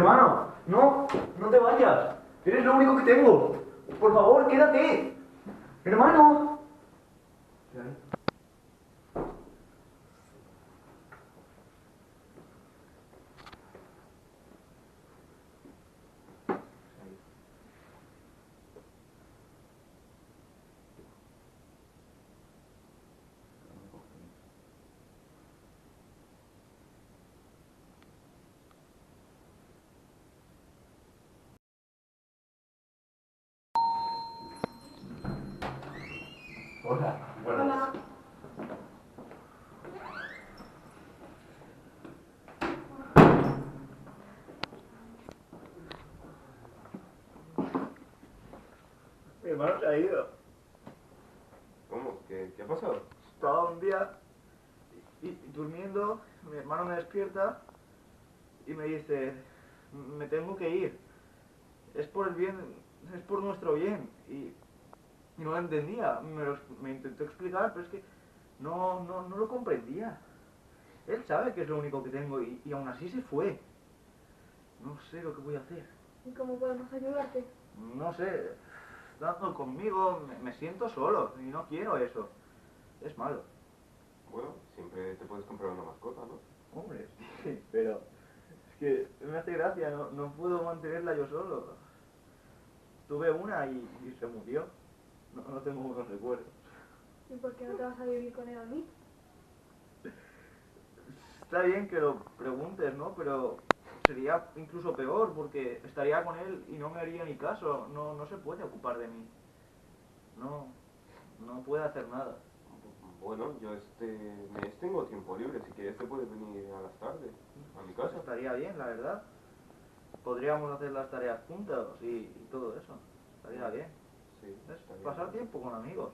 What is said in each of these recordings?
Hermano, no te vayas. Eres lo único que tengo. Por favor, quédate. Hermano. Hola, buenas. Hola. Mi hermano se ha ido. ¿Cómo? ¿Qué ha pasado? Estaba un día y durmiendo, mi hermano me despierta y me dice, me tengo que ir. Es por el bien, es por nuestro bien. Y no lo entendía. Me intentó explicar, pero es que no lo comprendía. Él sabe que es lo único que tengo y aún así se fue. No sé lo que voy a hacer. ¿Y cómo podemos ayudarte? No sé, estando conmigo me siento solo y no quiero eso. Es malo. Bueno, siempre te puedes comprar una mascota, ¿no? Hombre, sí, pero es que me hace gracia, no puedo mantenerla yo solo. Tuve una y se murió. No tengo buenos recuerdos. ¿Y por qué no te vas a vivir con él a mí? Está bien que lo preguntes, ¿no? Pero sería incluso peor porque estaría con él y no me haría ni caso. No se puede ocupar de mí. No puede hacer nada. Bueno, yo este mes tengo tiempo libre, si quieres te puedes venir a las tardes, a mi Pues casa. estaría bien, la verdad. Podríamos hacer las tareas juntos y todo eso. Estaría bien. Sí, Es estaría pasar bien. tiempo con amigos.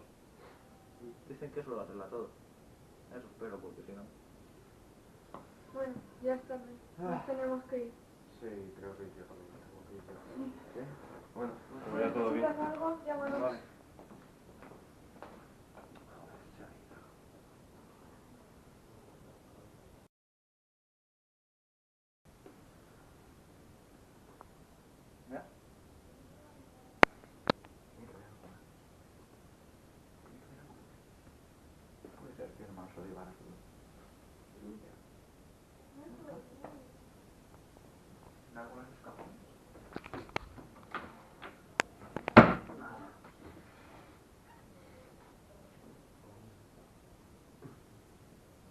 Dicen que eso lo arregla todo. Eso espero, porque si no... Bueno, ya es tarde. Nos tenemos que ir. Sí, creo que yo también tengo que ir ya. ¿Qué? Bueno, que vaya Si todo bien. necesitas algo, llámanos. Vale. ¿Ya? Puede ser que el hermano se lo llevara todo. ¿En alguno de esos cajones? Nada.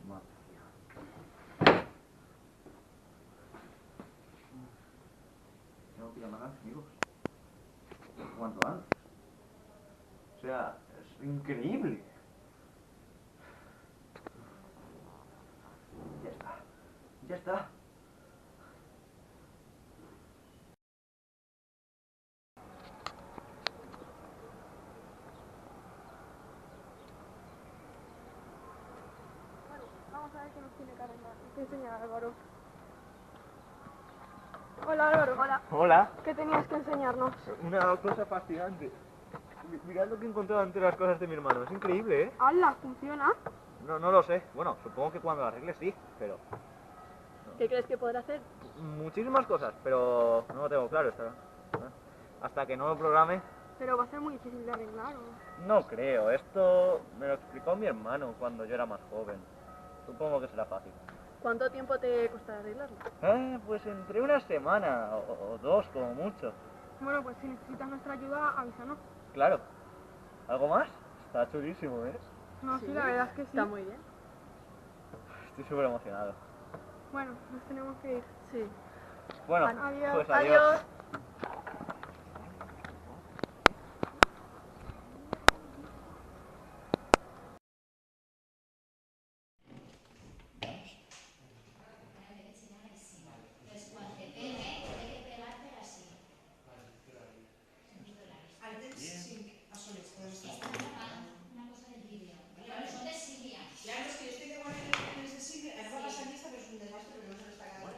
Madre mía. Tengo que llamar a amigos. Cuanto antes. O sea, es increíble. Ya está. Ya está. Bueno, vamos a ver qué nos tiene que arreglar. Te enseña Álvaro. Hola Álvaro. Hola. Hola. ¿Qué tenías que enseñarnos? Una cosa fascinante. Mirad lo que he encontrado entre las cosas de mi hermano. Es increíble, ¿eh? ¡Hala! ¿Funciona? No lo sé. Bueno, supongo que cuando lo arregle sí, pero... ¿Qué crees que podrá hacer? Muchísimas cosas, pero no lo tengo claro. Hasta que no lo programe... Pero va a ser muy difícil de arreglar, ¿o? No creo. Esto me lo explicó mi hermano cuando yo era más joven. Supongo que será fácil. ¿Cuánto tiempo te costará arreglarlo? Pues entre una semana o dos, como mucho. Bueno, pues si necesitas nuestra ayuda, avísanos. Claro. ¿Algo más? Está chulísimo, ¿eh? No, sí, la verdad es que sí. Está muy bien. Estoy súper emocionado. Bueno, nos tenemos que ir. Sí. Bueno, Adiós. pues adiós. Claro, es que yo estoy de guardia en el sensible, la nueva pasar lista, pero es un desastre, pero no se lo está quedando.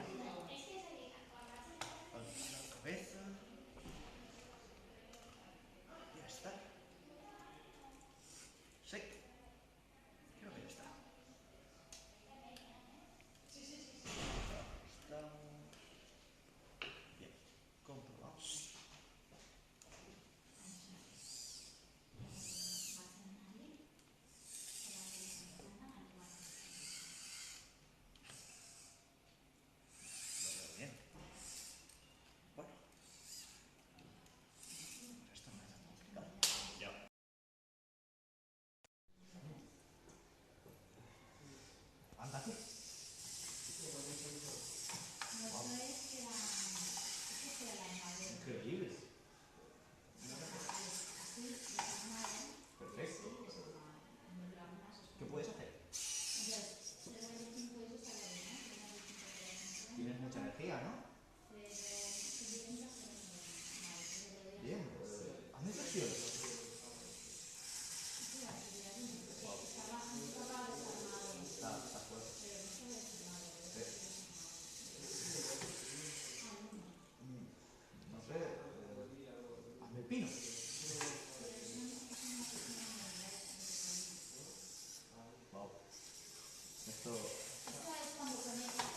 Esto es cuando conectas,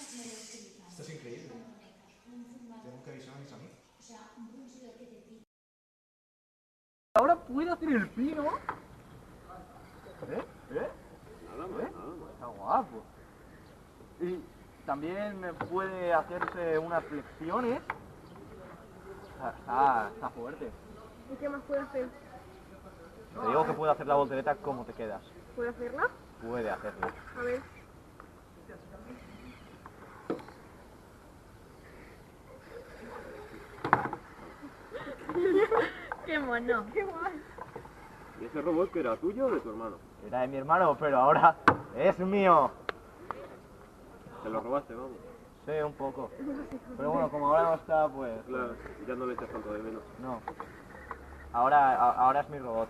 esto me lo utilizan. es increíble. Cuando conectas un zumbador, Tengo que avisar a mis amigos. o sea, un brusio que te pide. Ahora puede hacer el pino. ¿Eh? Nada más, nada más. Está guapo. Y también puede hacerse unas flexiones. Está fuerte. ¿Y qué más puede hacer? Te digo que puede hacer la voltereta como te quedas. ¿Puede hacerla? Puede hacerlo. A ver. Qué mono. Qué guay. ¿Y ese robot que era tuyo o de tu hermano? Era de mi hermano, pero ahora es mío. Te lo robaste, vamos. Sí, un poco. Pero bueno, como ahora no está, pues... Claro, ya no le echas tanto de menos. No. Ahora es mi robot.